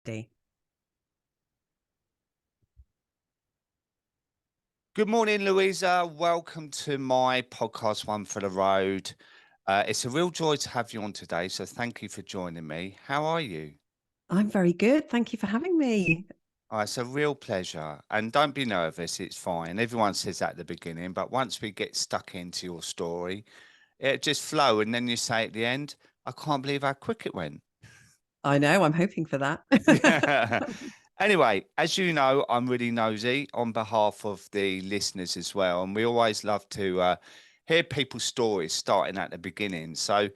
Good morning, Louisa. Welcome to my podcast, One for the Road. It's a real joy to have you on today, so thank you for joining me. How are you? I'm very good. Thank you for having me. Oh, it's a real pleasure. And don't be nervous, it's fine. Everyone says that at the beginning, but once we get stuck into your story, it just flow. And then you say at the end, I can't believe how quick it went. I know, I'm hoping for that. Yeah. Anyway, as you know, I'm really nosy on behalf of the listeners as well. And we always love to hear people's stories starting at the beginning. So,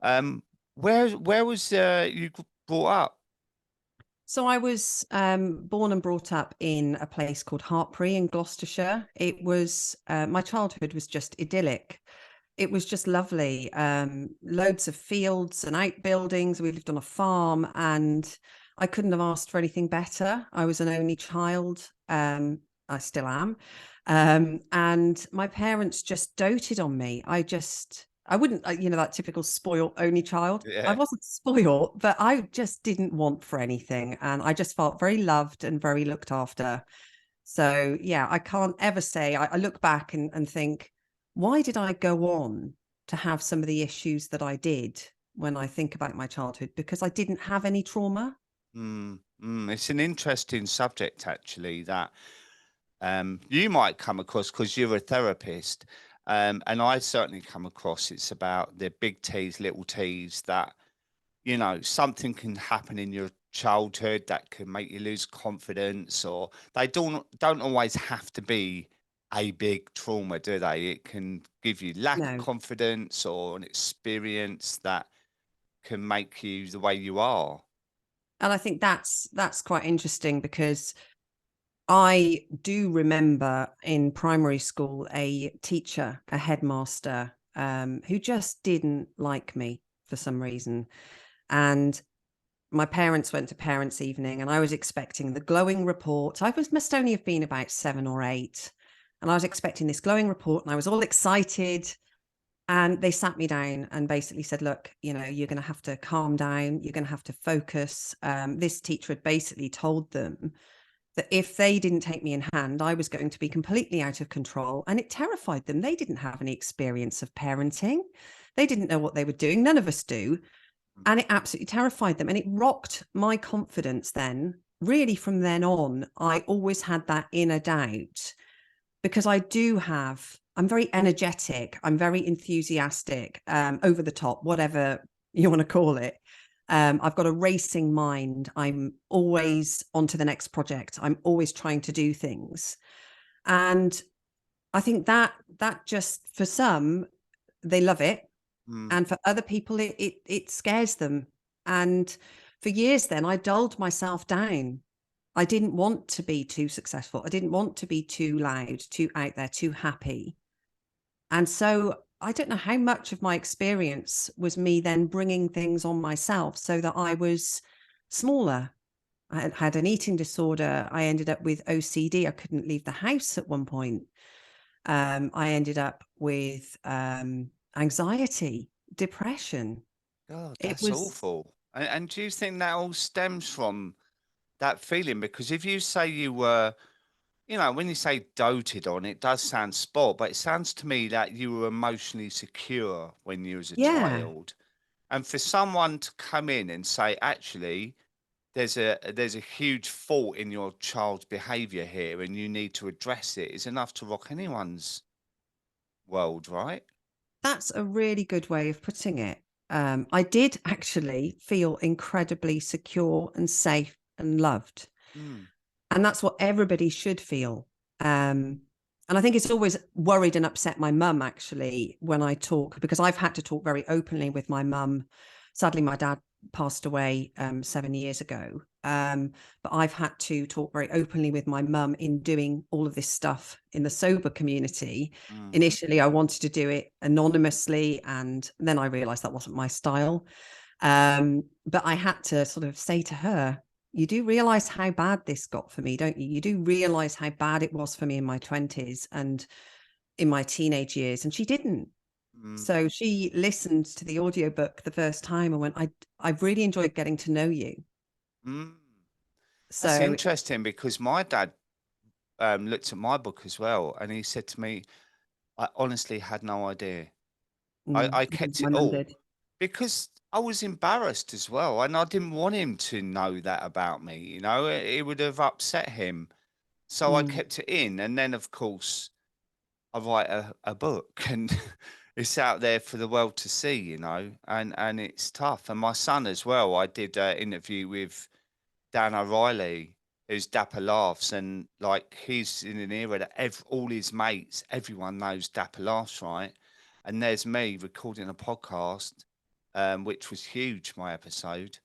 um, where was you brought up? So I was born and brought up in a place called Hartpury in Gloucestershire. It was my childhood was just idyllic. It was just lovely. Loads of fields and outbuildings. We lived on a farm, and I couldn't have asked for anything better. I was an only child. I still am. And my parents just doted on me. I wouldn't, that typical spoiled only child. I Yeah. wasn't spoiled, but I just didn't want for anything. And I just felt very loved and very looked after. So, yeah, I can't ever say, I look back and think, why did I go on to have some of the issues that I did when I think about my childhood? Because I didn't have any trauma. It's an interesting subject, actually, that you might come across because you're a therapist. And I certainly come across it's about the big T's, little T's that something can happen in your childhood that can make you lose confidence, or they don't always have to be a big trauma, do they? It can give you lack of No. confidence or an experience that can make you the way you are. And I think that's quite interesting because I do remember in primary school a teacher, a headmaster, who just didn't like me for some reason. And my parents went to parents' evening, and I was expecting the glowing report. Must only have been about 7 or 8. And I was expecting this glowing report, and I was all excited. And they sat me down and basically said, look, you're going to have to calm down. You're going to have to focus. This teacher had basically told them that if they didn't take me in hand, I was going to be completely out of control. And it terrified them. They didn't have any experience of parenting. They didn't know what they were doing. None of us do. And it absolutely terrified them. And it rocked my confidence then. Really, from then on, I always had that inner doubt because I'm very energetic. I'm very enthusiastic, over the top, whatever you want to call it. I've got a racing mind. I'm always on to the next project. I'm always trying to do things. And I think that just, for some, they love it. Mm. And for other people, it scares them. And for years then, I dulled myself down. I didn't want to be too successful. I didn't want to be too loud, too out there, too happy. And so I don't know how much of my experience was me then bringing things on myself so that I was smaller. I had an eating disorder. I ended up with OCD. I couldn't leave the house at one point. I ended up with anxiety, depression. God, It that's was, awful. And do you think that all stems from that feeling? Because if you say you were, when you say doted on, it does sound sport, but it sounds to me that you were emotionally secure when you was a yeah. child. And for someone to come in and say, actually, there's a huge fault in your child's behavior here, and you need to address it, is enough to rock anyone's world, right? That's a really good way of putting it. I did actually feel incredibly secure and safe and loved. Mm, And that's what everybody should feel. And I think it's always worried and upset my mum, actually, when I talk, because I've had to talk very openly with my mum. Sadly, my dad passed away 7 years ago. But I've had to talk very openly with my mum in doing all of this stuff in the sober community. mm. Initially, I wanted to do it anonymously, and then I realized that wasn't my style. But I had to sort of say to her, you do realize how bad this got for me, don't you? You do realize how bad it was for me in my 20s and in my teenage years. And she didn't. Mm. So she listened to the audiobook the first time and went, I've really enjoyed getting to know you. Mm. That's So interesting because my dad looked at my book as well, and he said to me, "I honestly had no idea. I I think kept my it mum all did. because I was embarrassed as well, and I didn't want him to know that about me. You know, it would have upset him. So I Mm. kept it in, and then of course I write a book, and it's out there for the world to see. You know, and it's tough. And my son as well. I did an interview with Dan O'Reilly, who's Dapper Laughs, and like he's in an era that all his mates, everyone knows Dapper Laughs, right? And there's me recording a podcast, which was huge, my episode,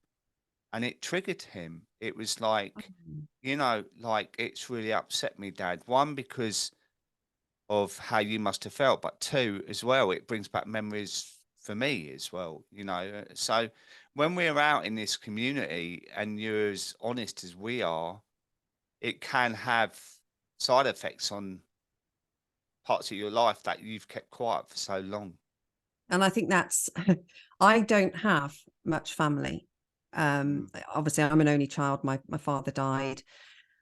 and it triggered him. It was like, Mm. like it's really upset me, Dad. One, because of how you must have felt, but two, as well, it brings back memories for me as well, So when we're out in this community and you're as honest as we are, it can have side effects on parts of your life that you've kept quiet for so long. And I think that's, I don't have much family. Mm. Obviously, I'm an only child. My father died.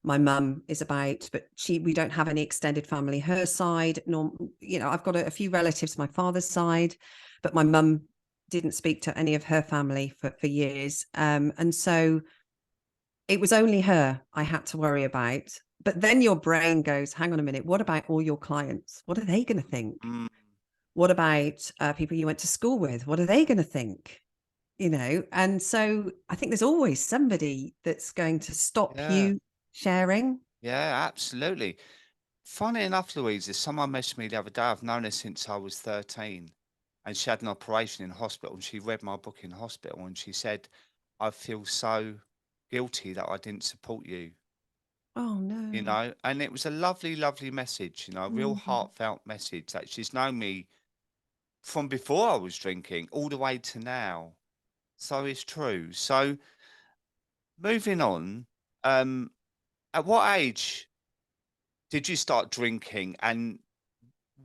My mum is about, but we don't have any extended family. Her side, nor, I've got a few relatives, my father's side, but my mum didn't speak to any of her family for years. And so it was only her I had to worry about. But then your brain goes, hang on a minute, what about all your clients? What are they going to think? Mm. What about people you went to school with? What are they going to think? And so I think there's always somebody that's going to stop Yeah, you sharing. yeah, absolutely. Funny enough, Louisa, someone messaged me the other day. I've known her since I was 13, and she had an operation in hospital, and she read my book in hospital, and she said, "I feel so guilty that I didn't support you." Oh no. And it was a lovely, lovely message, a real Mm. heartfelt message that she's known me from before I was drinking all the way to now. So it's true. So moving on, um, at what age did you start drinking, and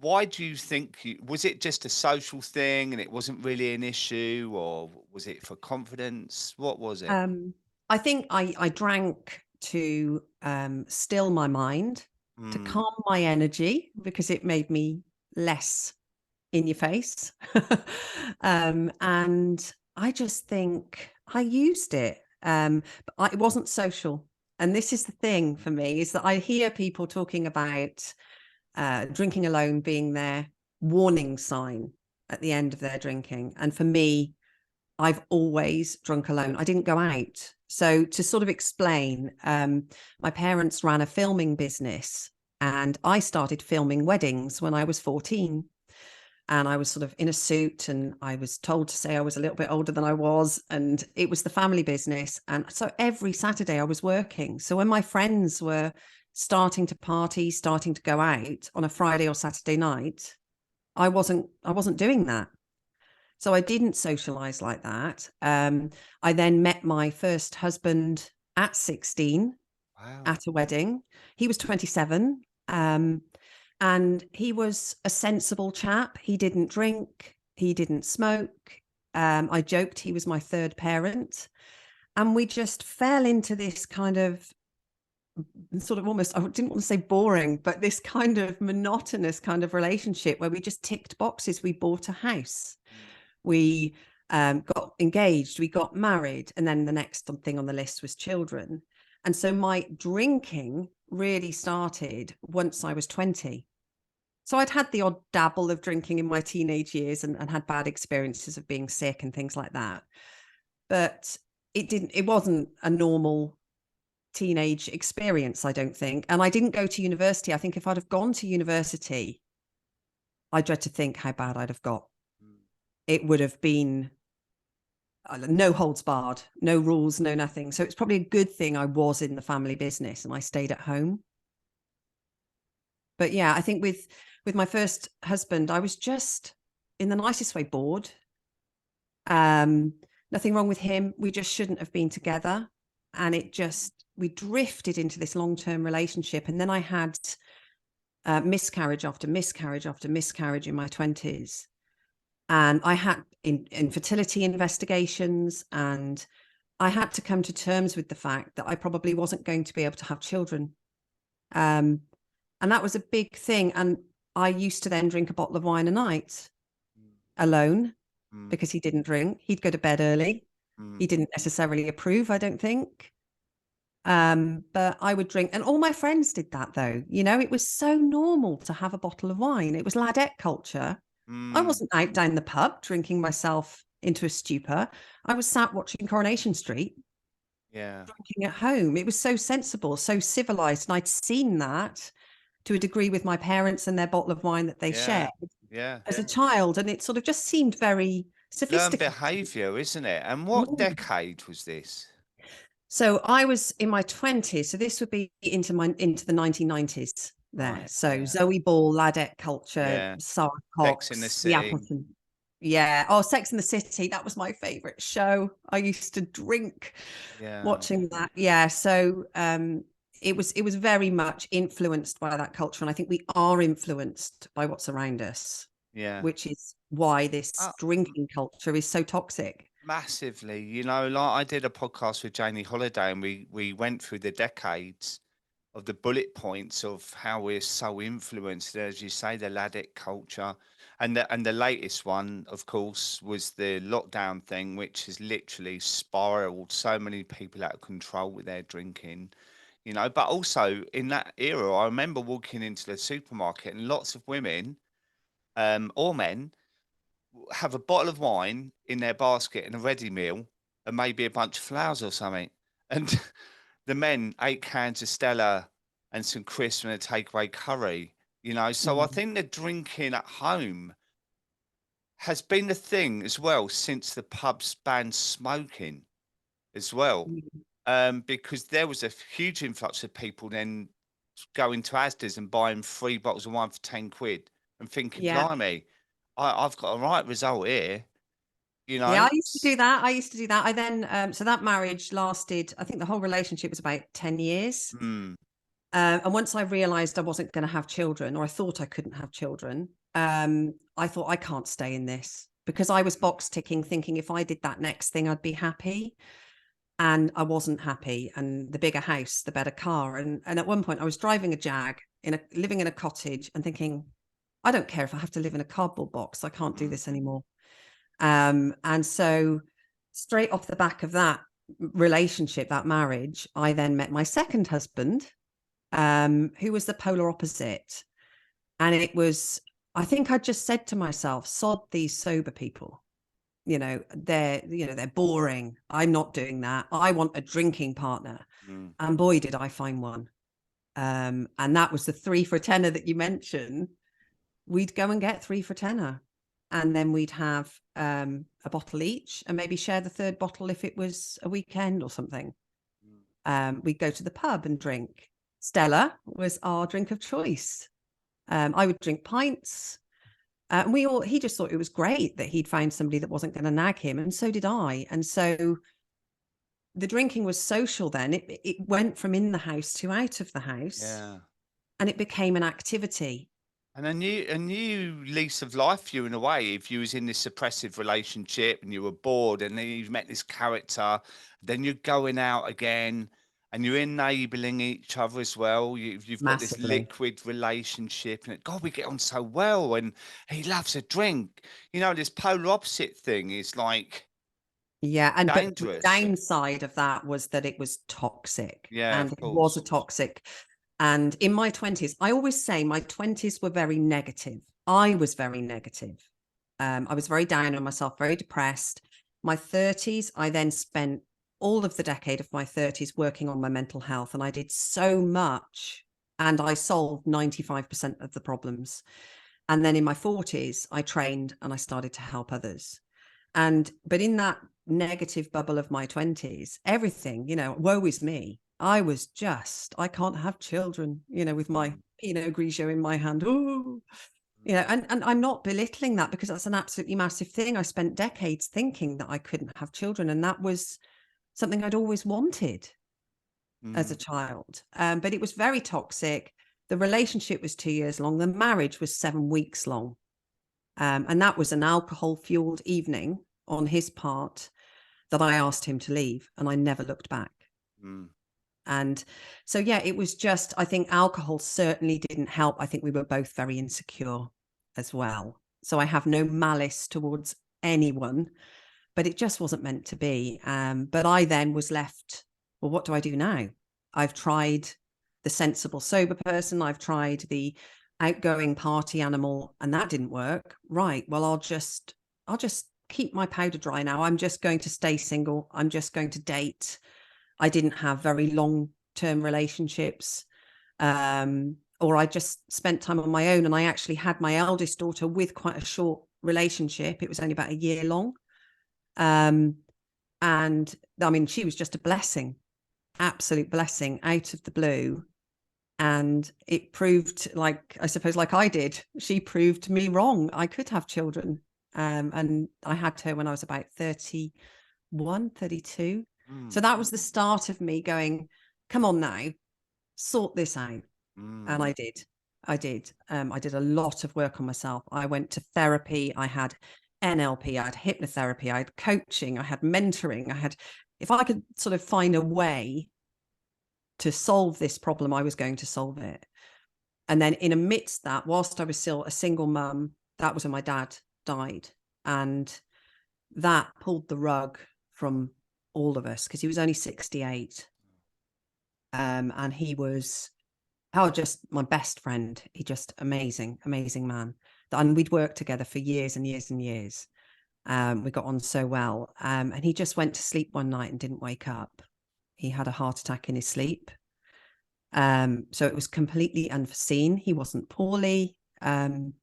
why do you think was it just a social thing and it wasn't really an issue, or was it for confidence? What was it? Um, I think I drank to still my mind, to Mm, calm my energy because it made me less in your face. And I just think I used it. But it wasn't social. And this is the thing for me, is that I hear people talking about drinking alone being their warning sign at the end of their drinking. And for me, I've always drunk alone. I didn't go out. So to sort of explain, my parents ran a filming business and I started filming weddings when I was 14. And I was sort of in a suit and I was told to say I was a little bit older than I was. And it was the family business. And so every Saturday I was working. So when my friends were starting to party, starting to go out on a Friday or Saturday night, I wasn't doing that. So I didn't socialize like that. I then met my first husband at 16 wow. at a wedding. He was 27. And he was a sensible chap. He didn't drink, he didn't smoke. I joked he was my third parent. And we just fell into this kind of sort of almost, I didn't want to say boring, but this kind of monotonous kind of relationship where we just ticked boxes. We bought a house, Mm, we got engaged, we got married, and then the next thing on the list was children. And so my drinking really started once I was 20. So I'd had the odd dabble of drinking in my teenage years and had bad experiences of being sick and things like that. But it wasn't a normal teenage experience, I don't think. And I didn't go to university. I think if I'd have gone to university, I dread to think how bad I'd have got. mm. It would have been no holds barred, no rules, no nothing. So it's probably a good thing I was in the family business and I stayed at home. But yeah, I think with my first husband, I was just in the nicest way bored. Um, Nothing wrong with him. We just shouldn't have been together. And we drifted into this long-term relationship. And then I had miscarriage after miscarriage after miscarriage in my 20s. And I had infertility investigations and I had to come to terms with the fact that I probably wasn't going to be able to have children. And that was a big thing. And I used to then drink a bottle of wine a night alone Mm, because he didn't drink. He'd go to bed early. mm, He didn't necessarily approve, I don't think. But I would drink, and all my friends did that though. You know, it was so normal to have a bottle of wine. It was ladette culture. I mm, wasn't out down the pub drinking myself into a stupor. I was sat watching Coronation Street, yeah, drinking at home. It was so sensible, so civilized. And I'd seen that to a degree with my parents and their bottle of wine that they yeah, shared yeah. as a child. And it sort of just seemed very Learned sophisticated. behaviour, isn't it? And what Mm. decade was this? So I was in my 20s. So this would be into the 1990s there. Right, So yeah, Zoe Ball, ladette culture, yeah. Sarah Sex in the Cox, the City. Appleton. Yeah. Oh, Sex in the City. That was my favorite show. I used to drink Yeah, watching that. Yeah. So it was very much influenced by that culture. And I think we are influenced by what's around us, yeah. which is why this Uh, drinking culture is so toxic. Massively. You know, like I did a podcast with Janie Holiday and we went through the decades of the bullet points of how we're so influenced, as you say, the laddick culture. And the latest one, of course, was the lockdown thing, which has literally spiraled so many people out of control with their drinking, you know. But also in that era, I remember walking into the supermarket and lots of women, or men, have a bottle of wine in their basket and a ready meal and maybe a bunch of flowers or something. And the men ate cans of Stella and some crisps and a takeaway curry, you know. So I Mm. think the drinking at home has been the thing as well since the pubs banned smoking as well. Mm. Because there was a huge influx of people then going to Asda's and buying 3 bottles of wine for 10 quid and thinking, Yeah. blimey, I've got a right result here, you Yeah, know. I used to do that. I used to do that. I then, so that marriage lasted, I think the whole relationship was about 10 years. Mm, And once I realized I wasn't going to have children, or I thought I couldn't have children, I thought I can't stay in this because I was mm, box ticking, thinking if I did that next thing, I'd be happy. And I wasn't happy. And the bigger house, the better car. And at one point I was driving a Jag living in a cottage and thinking, I don't care if I have to live in a cardboard box. I can't do mm, this anymore. And so straight off the back of that relationship, that marriage, I then met my second husband, who was the polar opposite. And it was, I think I just said to myself, sod these sober people. They're boring. I'm not doing that. I want a drinking partner. mm, And boy, did I find one. And that was the 3 for 10 that you mentioned. We'd go and get 3 for 10, and then we'd have a bottle each and maybe share the third bottle if it was a weekend or something. mm, We'd go to the pub and drink. Stella was our drink of choice. I would drink pints. And he just thought it was great that he'd found somebody that wasn't going to nag him. And so did I. And so the drinking was social then. It went from in the house to out of the house, yeah. and it became an activity. And a new lease of life for you in a way. If you was in this oppressive relationship and you were bored, and then you've met this character, then you're going out again, and you're enabling each other as well. You've got this Massively. liquid relationship, and God, we get on so well. And he loves a drink. You know, this polar opposite thing is like Yeah, but the dangerous. downside of that was that it was toxic, Yeah, and of it was a course. toxic. And in my 20s, I always say my 20s were very negative. I was very negative. I was very down on myself, very depressed. My 30s, I then spent all of the decade of my 30s working on my mental health, and I did so much, and I solved 95% of the problems. And then in my 40s, I trained and I started to help others. But in that negative bubble of my 20s, everything, woe is me. I can't have children, with my Mm, Pinot Grigio in my hand. Oh, mm, and I'm not belittling that because that's an absolutely massive thing. I spent decades thinking that I couldn't have children, and that was something I'd always wanted as a mm, child. But it was very toxic. The relationship was 2 years long. The marriage was 7 weeks long. And that was an alcohol fueled evening on his part. that I asked him to leave, and I never looked back. Mm. And so, yeah, it was just, I think alcohol certainly didn't help. I think we were both very insecure as well. So I have no malice towards anyone, but it just wasn't meant to be. But I then was left, well, what do I do now? I've tried the sensible, sober person. I've tried the outgoing party animal, and that didn't work. Right. Well, I'll just keep my powder dry now. I'm just going to stay single. I'm just going to date. I didn't have very long-term relationships, or I just spent time on my own. And I actually had my eldest daughter with quite a short relationship. It was only about a year long. And I mean, she was just a blessing, absolute blessing out of the blue. And it proved, like, I suppose, like I did, she proved me wrong. I could have children. And I had her when I was about 31, 32. So Mm. that was the start of me going, come on now, sort this out. And Mm. I did. I did. I did a lot of work on myself. I went to therapy. I had NLP, I had hypnotherapy, I had coaching, I had mentoring. If I could sort of find a way to solve this problem, I was going to solve it. And then in amidst that, whilst I was still a single mum, that was when my dad died. And that pulled the rug from all of us, because he was only 68. And he was, just my best friend. He just amazing, amazing man. And we'd worked together for years and years and years. We got on so well. And he just went to sleep one night and didn't wake up. He had a heart attack in his sleep. So it was completely unforeseen. He wasn't poorly. And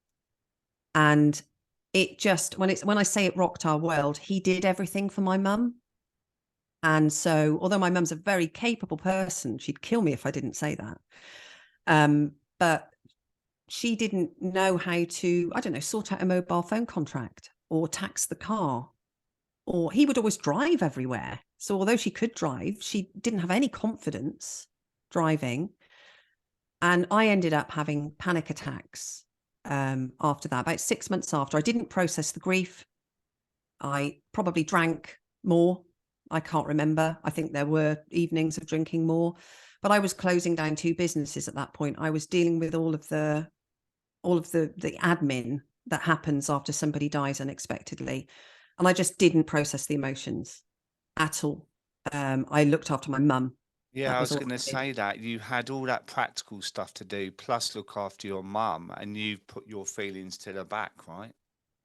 it just, when I say it rocked our world, he did everything for my mum. And so, although my mum's a very capable person, she'd kill me if I didn't say that. But she didn't know how to, I don't know, sort out a mobile phone contract or tax the car, or he would always drive everywhere. So although she could drive, she didn't have any confidence driving. And I ended up having panic attacks after that, about 6 months after. I didn't process the grief. I probably drank more. I can't remember. I think there were evenings of drinking more, but I was closing down 2 businesses at that point. I was dealing with all of the admin that happens after somebody dies unexpectedly. And I just didn't process the emotions at all. I looked after my mum. Yeah, That I was was all going to I did. say that you had all that practical stuff to do, plus look after your mum, and you put your feelings to the back, right?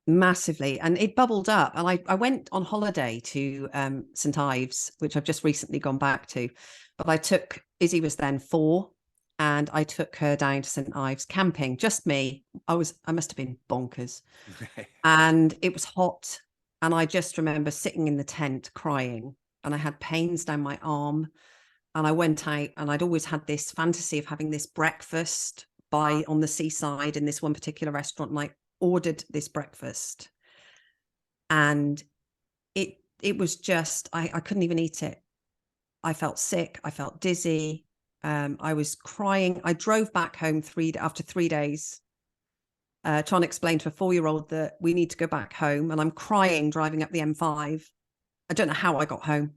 Massively. And it bubbled up. And I went on holiday to St. Ives, which I've just recently gone back to. But I took, Izzy was then 4, and I took her down to St. Ives camping, just me. I must have been bonkers. And it was hot. And I just remember sitting in the tent crying, and I had pains down my arm. And I went out, and I'd always had this fantasy of having this breakfast on the seaside in this one particular restaurant. And I ordered this breakfast, and it was just, I couldn't even eat it. I felt sick. I felt dizzy. I was crying. I drove back home after 3 days, trying to explain to a 4-year-old that we need to go back home. And I'm crying driving up the M5. I don't know how I got home.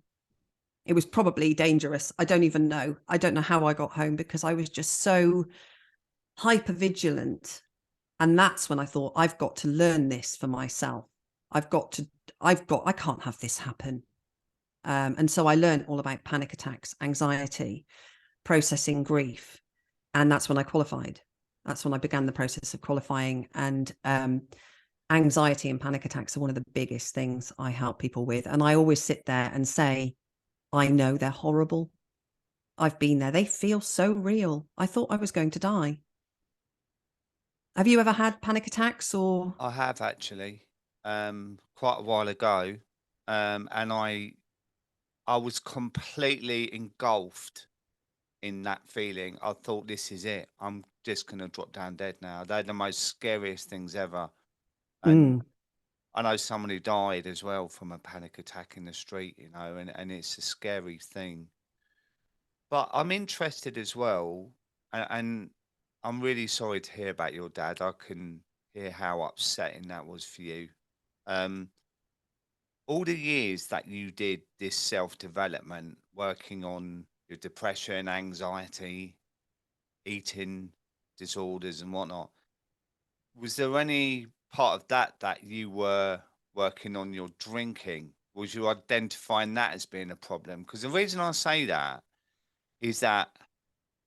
It was probably dangerous. I don't even know. I don't know how I got home, because I was just so hyper vigilant. And that's when I thought, I've got to learn this for myself. I can't have this happen. And so I learned all about panic attacks, anxiety, processing grief. And that's when I qualified. That's when I began the process of qualifying. And anxiety and panic attacks are one of the biggest things I help people with. And I always sit there and say, I know they're horrible. I've been there. They feel so real. I thought I was going to die. Have you ever had panic attacks or? I have actually, quite a while ago, and I was completely engulfed in that feeling. I thought, this is it. I'm just going to drop down dead now. They're the most scariest things ever. And Mm, I know someone who died as well from a panic attack in the street, and it's a scary thing. But I'm interested as well, and I'm really sorry to hear about your dad. I can hear how upsetting that was for you. Um, all the years that you did this self-development, working on your depression, anxiety, eating disorders and whatnot, was there any part of that that you were working on your drinking? Was you identifying that as being a problem? Because the reason I say that is that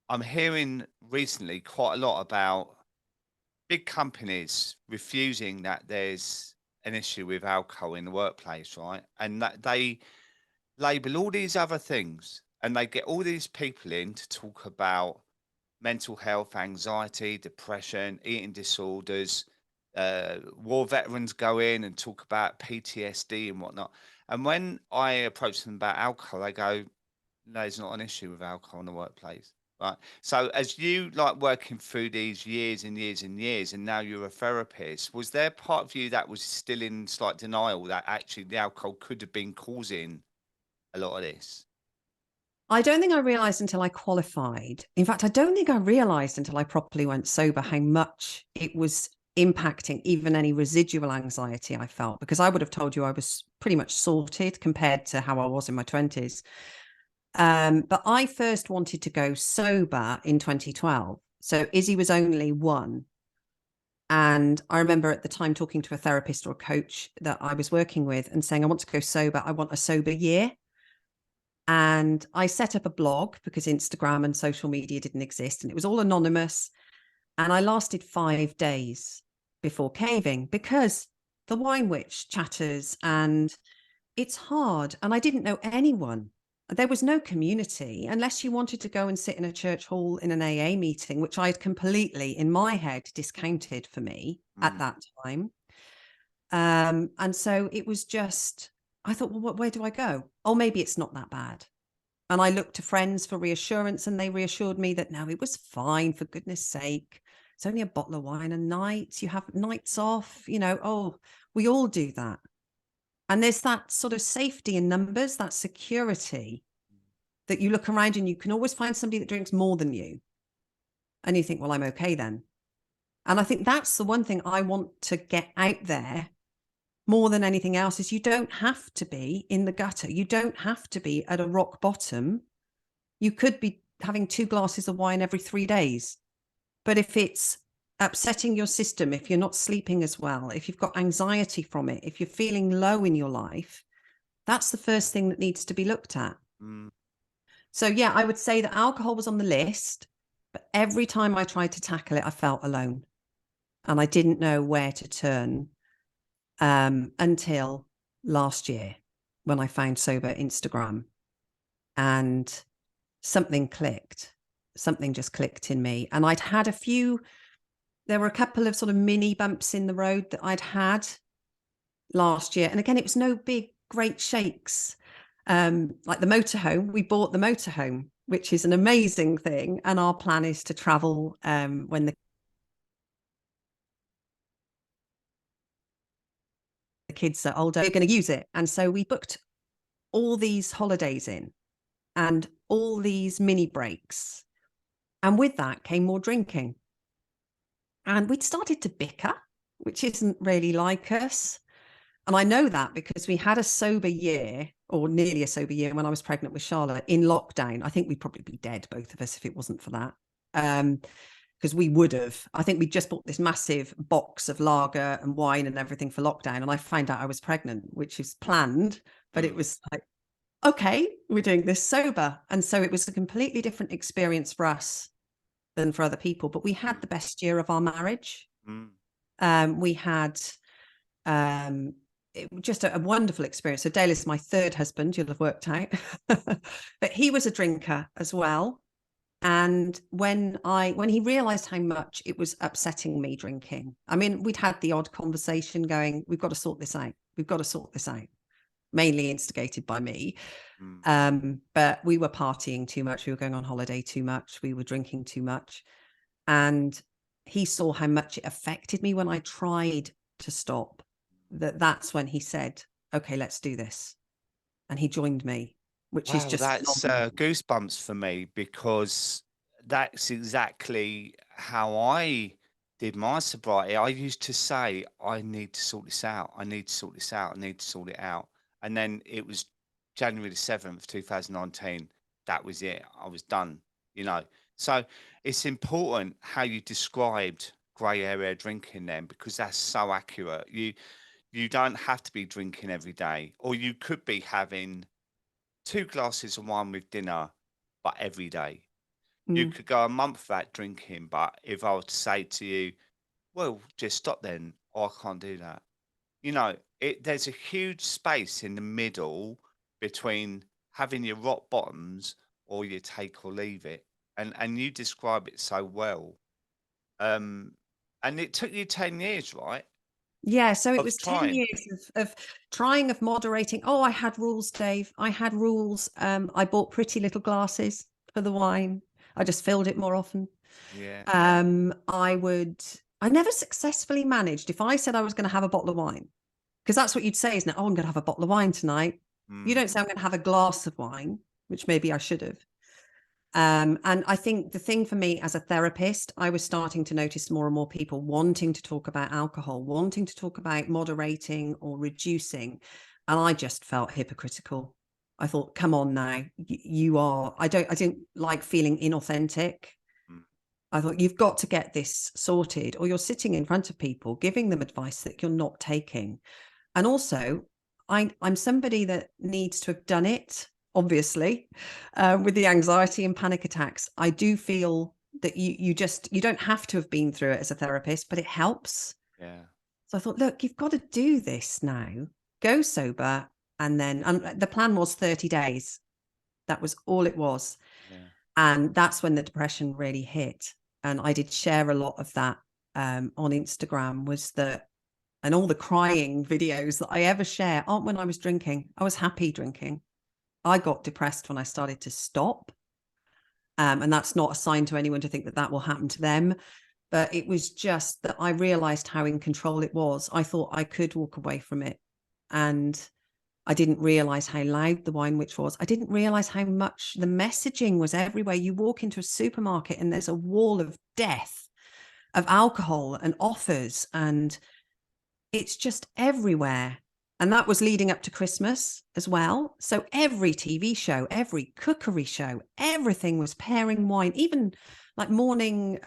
I'm hearing recently quite a lot about big companies refusing that there's an issue with alcohol in the workplace, right? And that they label all these other things and they get all these people in to talk about mental health, anxiety, depression, eating disorders. War veterans go in and talk about PTSD and whatnot. And when I approach them about alcohol, they go, no, it's not an issue with alcohol in the workplace. Right. So as you like working through these years and years and years, and now you're a therapist, was there part of you that was still in slight denial that actually the alcohol could have been causing a lot of this? I don't think I realized until I qualified. In fact, I don't think I realized until I properly went sober how much it was impacting even any residual anxiety I felt, because I would have told you I was pretty much sorted compared to how I was in my 20s. But I first wanted to go sober in 2012. So Izzy was only one. And I remember at the time talking to a therapist or a coach that I was working with and saying, I want to go sober. I want a sober year. And I set up a blog because Instagram and social media didn't exist and it was all anonymous. And I lasted 5 days before caving because the wine witch chatters and it's hard. And I didn't know anyone. There was no community unless you wanted to go and sit in a church hall in an AA meeting, which I had completely in my head discounted for me at Mm, that time. And so it was just, I thought, well, where do I go? Oh, maybe it's not that bad. And I looked to friends for reassurance and they reassured me that no, it was fine, for goodness sake. It's only a bottle of wine a night. You have nights off, oh, we all do that. And there's that sort of safety in numbers, that security that you look around and you can always find somebody that drinks more than you. And you think, well, I'm okay then. And I think that's the one thing I want to get out there more than anything else is you don't have to be in the gutter. You don't have to be at a rock bottom. You could be having 2 glasses of wine every 3 days. But if it's upsetting your system, if you're not sleeping as well, if you've got anxiety from it, if you're feeling low in your life, that's the first thing that needs to be looked at. mm. So, yeah, I would say that alcohol was on the list, but every time I tried to tackle it, I felt alone and I didn't know where to turn until last year when I found Sober Instagram and something clicked. Something just clicked in me. And there were a couple of sort of mini bumps in the road that I'd had last year. And again, it was no big, great shakes. Like the motorhome, we bought the motorhome, which is an amazing thing. And our plan is to travel when the kids are older, we're going to use it. And so we booked all these holidays in and all these mini breaks. And with that came more drinking. And we'd started to bicker, which isn't really like us. And I know that because we had a sober year or nearly a sober year when I was pregnant with Charlotte in lockdown. I think we'd probably be dead, both of us, if it wasn't for that. Because we would have. I think we just bought this massive box of lager and wine and everything for lockdown. And I found out I was pregnant, which is planned, but it Mm, was like, okay, we're doing this sober. And so it was a completely different experience for us than for other people. But we had mm, the best year of our marriage. mm. We had just a wonderful experience. So Dale is my third husband, you'll have worked out. But he was a drinker as well. And when he realized how much it was upsetting me drinking, I mean, we'd had the odd conversation going, we've got to sort this out. We've got to sort this out, mainly instigated by me. Mm. But we were partying too much. We were going on holiday too much. We were drinking too much. And he saw how much it affected me when I tried to stop. That's when he said, okay, let's do this. And he joined me, which is Wow, just that's phenomenal. goosebumps for me because that's exactly how I did my sobriety. I used to say, I need to sort this out. I need to sort this out. I need to sort it out. And then it was January the 7th, 2019. That was it. I was done, you know. So it's important how you described grey area drinking then, because that's so accurate. You don't have to be drinking every day, or you could be having 2 glasses of wine with dinner, but every day. You Mm. could go a month without drinking, but if I were to say to you, well, just stop then, oh, I can't do that. You know, there's a huge space in the middle between having your rock bottoms or your take or leave it. And you describe it so well. Um, and it took you 10 years, right? Yeah, so it Of was 10 trying. years of trying, of moderating. Oh, I had rules, Dave. I had rules. I bought pretty little glasses for the wine. I just filled it more often. Yeah. I never successfully managed, if I said I was going to have a bottle of wine, because that's what you'd say, isn't it? Oh, I'm going to have a bottle of wine tonight. You Mm, don't say I'm going to have a glass of wine, which maybe I should have. And I think the thing for me as a therapist, I was starting to notice more and more people wanting to talk about alcohol, wanting to talk about moderating or reducing. And I just felt hypocritical. I thought, come on now, you are, I didn't like feeling inauthentic. mm, I thought you've got to get this sorted, or you're sitting in front of people giving them advice that you're not taking. And also, I'm somebody that needs to have done it, obviously, with the anxiety and panic attacks. I do feel that you don't have to have been through it as a therapist, but it helps. yeah. So I thought, look, you've got to do this now. Go sober, and then the plan was 30 days. That was all it was. Yeah. And that's when the depression really hit. And I did share a lot of that on Instagram, was that, and all the crying videos that I ever share aren't when I was drinking. I was happy drinking. I got depressed when I started to stop. And that's not a sign to anyone to think that that will happen to them. But it was just that I realized how in control it was. I thought I could walk away from it. And I didn't realize how loud the wine witch was. I didn't realize how much the messaging was everywhere. You walk into a supermarket and there's a wall of death, of alcohol and offers, and it's just everywhere. And that was leading up to Christmas as well. So every TV show, every cookery show, everything was pairing wine. Even like morning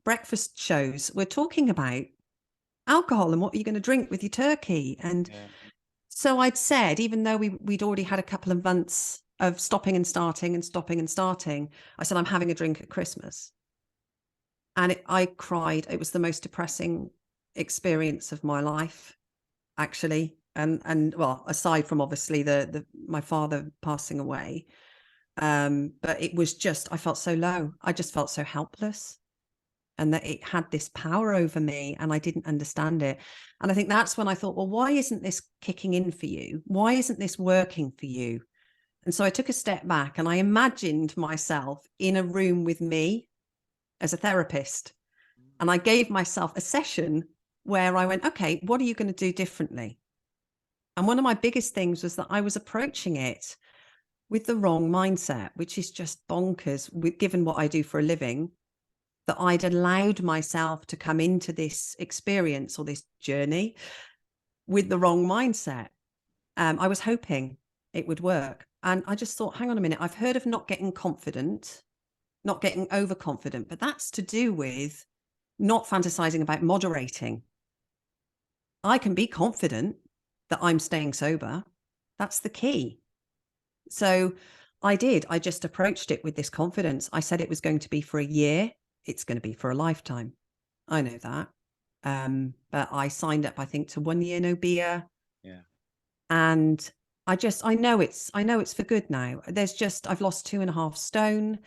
breakfast shows were talking about alcohol and what are you going to drink with your turkey. And Yeah. so I'd said, even though we'd already had a couple of months of stopping and starting and stopping and starting, I said, I'm having a drink at Christmas. And I cried. It was the most depressing experience of my life, actually. And well, aside from obviously the my father passing away, but it was just, I felt so low. I just felt so helpless, and that it had this power over me, and I didn't understand it. And I think that's when I thought, well, why isn't this kicking in for you? Why isn't this working for you? And so I took a step back and I imagined myself in a room with me as a therapist. And I gave myself a session where I went, okay, what are you going to do differently? And one of my biggest things was that I was approaching it with the wrong mindset, which is just bonkers, given what I do for a living, that I'd allowed myself to come into this experience or this journey with the wrong mindset. I was hoping it would work. And I just thought, hang on a minute, I've heard of not getting confident, not getting overconfident, but that's to do with not fantasizing about moderating. I can be confident that I'm staying sober. That's the key. So I did. I just approached it with this confidence. I said it was going to be for a year. It's going to be for a lifetime. I know that. But I signed up, I think, to 1 year no beer. Yeah. And I know it's for good now. I've lost 2.5 stone.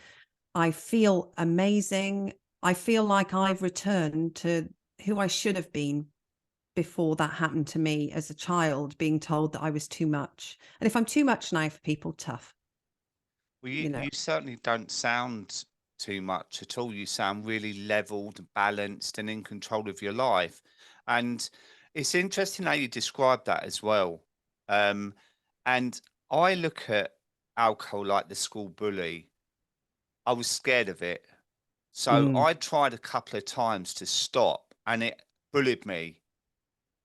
I feel amazing. I feel like I've returned to who I should have been before that happened to me as a child, being told that I was too much. And if I'm too much now for people, tough, Well, you know. you certainly don't sound too much at all. You sound really leveled, balanced, and in control of your life. And it's interesting how you describe that as well. Um, and I look at alcohol like the school bully. I was scared of it. So Mm, I tried a couple of times to stop, and it bullied me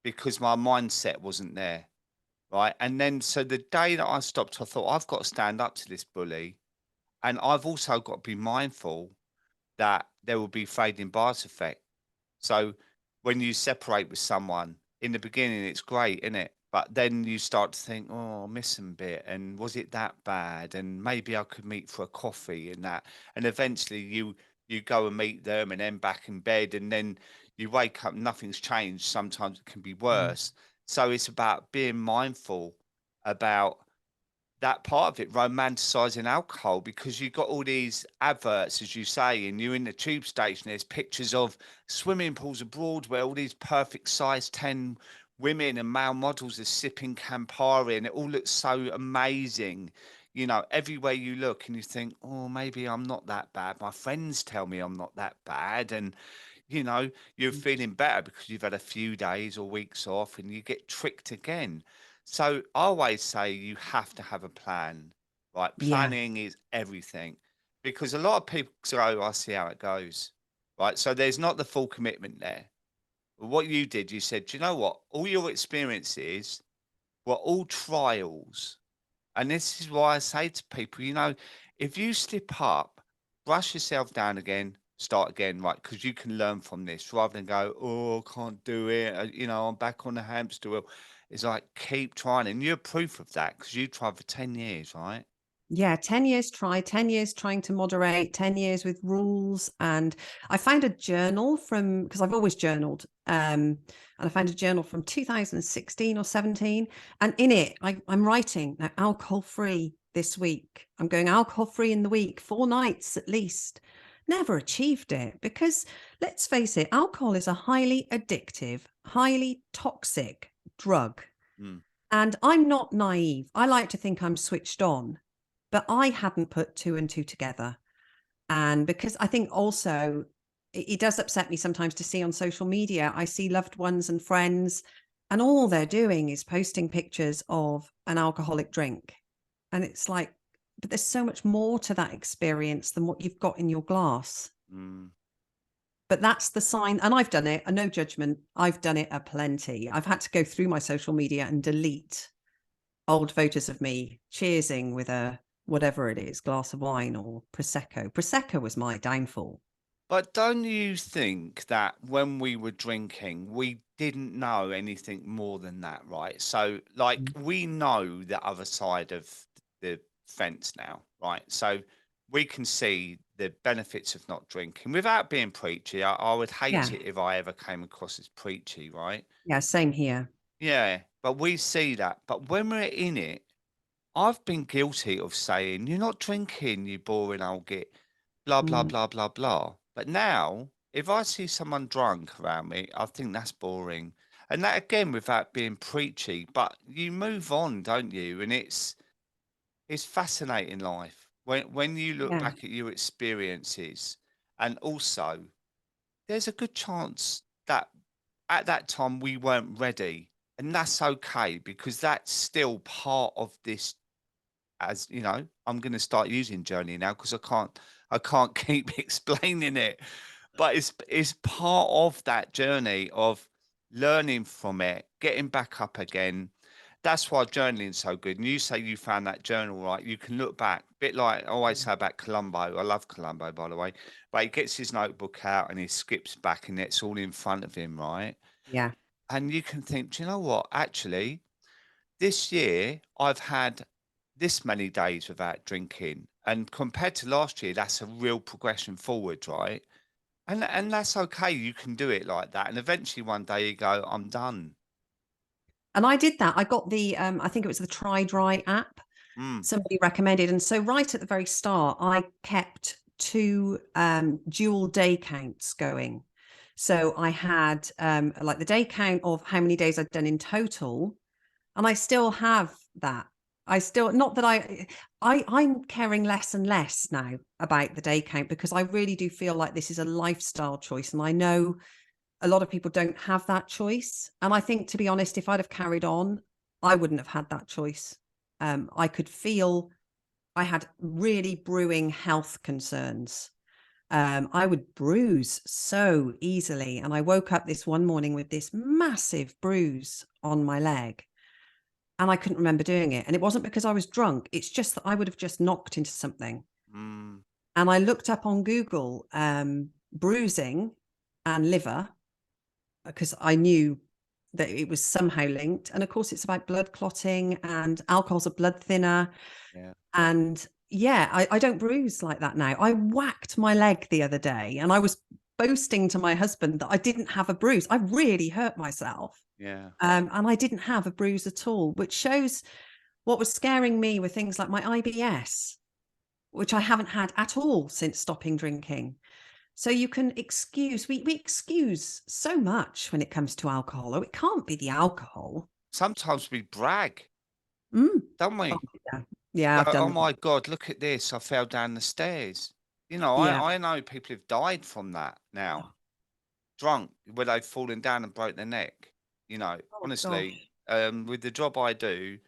because my mindset wasn't there. right? And then so the day that I stopped, I thought I've got to stand up to this bully, and I've also got to be mindful that there will be fading bias effect. So when you separate with someone in the beginning, it's great, isn't it? But then you start to think, oh, I miss them a bit. And was it that bad? And maybe I could meet for a coffee and that. And eventually you go and meet them and then back in bed. And then you wake up, nothing's changed. Sometimes it can be Mm. worse. So it's about being mindful about that part of it, romanticizing alcohol, because you've got all these adverts, as you say, and you're in the tube station, there's pictures of swimming pools abroad where all these perfect size 10 women and male models are sipping Campari, and it all looks so amazing, you know, everywhere you look, and you think, oh, maybe I'm not that bad. My friends tell me I'm not that bad. And you know, you're feeling better because you've had a few days or weeks off, and you get tricked again. So I always say you have to have a plan, right? Yeah. Planning is everything, because a lot of people go, I see how it goes, right? So there's not the full commitment there. But what you did, you said, "Do you know what? All your experiences were all trials." And this is why I say to people, you know, if you slip up, brush yourself down again, start again, right? Because you can learn from this rather than go, oh, I can't do it. You know, I'm back on the hamster wheel. It's like, keep trying. And you're proof of that because you tried for 10 years, right? Yeah, 10 years 10 years trying to moderate, 10 years with rules. And I found a journal from, because I've always journaled, and I found a journal from 2016 or 17. And in it, I'm writing now, alcohol free this week. I'm going alcohol free in the week, 4 nights at least. Never achieved it because let's face it, alcohol is a highly addictive, highly toxic drug. Mm, And I'm not naive. I like to think I'm switched on, but I hadn't put two and two together. And because I think also it does upset me sometimes to see on social media, I see loved ones and friends, and all they're doing is posting pictures of an alcoholic drink. And it's like, but there's so much more to that experience than what you've got in your glass. mm. But that's the sign. And I've done it, and no judgment. I've done it a plenty. I've had to go through my social media and delete old photos of me cheersing with a whatever it is, glass of wine or prosecco. Prosecco was my downfall. But don't you think that when we were drinking, we didn't know anything more than that, right? So, like, Mm. we know the other side of the fence now, right? So, we can see the benefits of not drinking without being preachy. I would hate Yeah, it if I ever came across as preachy, right? yeah, same here. Yeah, but we see that. But when we're in it, I've been guilty of saying, "You're not drinking, you boring old git," blah, blah, Mm, blah, blah, blah. But now, if I see someone drunk around me, I think that's boring. And that again, without being preachy, but you move on, don't you? And it's fascinating life when you look yeah. back at your experiences, and also there's a good chance that at that time we weren't ready, and that's okay because that's still part of this. As you know, I'm going to start using journey now because I can't keep explaining it, but it's part of that journey of learning from it, getting back up again. That's why journaling's so good. And you say you found that journal, right? You can look back, bit like I always say about Columbo. I love Columbo, by the way, but he gets his notebook out and he skips back, and it's all in front of him, right? Yeah. And you can think, do you know what? Actually, this year, I've had this many days without drinking, and compared to last year, that's a real progression forward, right? And that's okay. You can do it like that, and eventually one day you go, "I'm done." And I did that. I got the I think it was the Try Dry app. Mm, Somebody recommended. And so right at the very start, I kept two dual day counts going. So I had like the day count of how many days I'd done in total. And I still have that. I still, not that I'm caring less and less now about the day count because I really do feel like this is a lifestyle choice. And I know a lot of people don't have that choice. And I think, to be honest, if I'd have carried on, I wouldn't have had that choice. I could feel I had really brewing health concerns. I would bruise so easily. And I woke up this one morning with this massive bruise on my leg. and I couldn't remember doing it. And it wasn't because I was drunk. It's just that I would have just knocked into something. Mm, And I looked up on Google bruising and liver because I knew that it was somehow linked. And of course, it's about blood clotting, and alcohol's a blood thinner. yeah. And yeah, I don't bruise like that now. I whacked my leg the other day and I was boasting to my husband that I didn't have a bruise. I really hurt myself. Yeah. And I didn't have a bruise at all, which shows what was scaring me were things like my IBS, which I haven't had at all since stopping drinking. So you can excuse, we excuse so much when it comes to alcohol. Oh, it can't be the alcohol. Sometimes we brag, Mm. don't Oh, we? yeah. Yeah, I've Go, done oh that. my God, look at this. I fell down the stairs. You know, Yeah. I know people who've died from that now, drunk, where they've fallen down and broke their neck. You know, Oh honestly, gosh. with the job I do,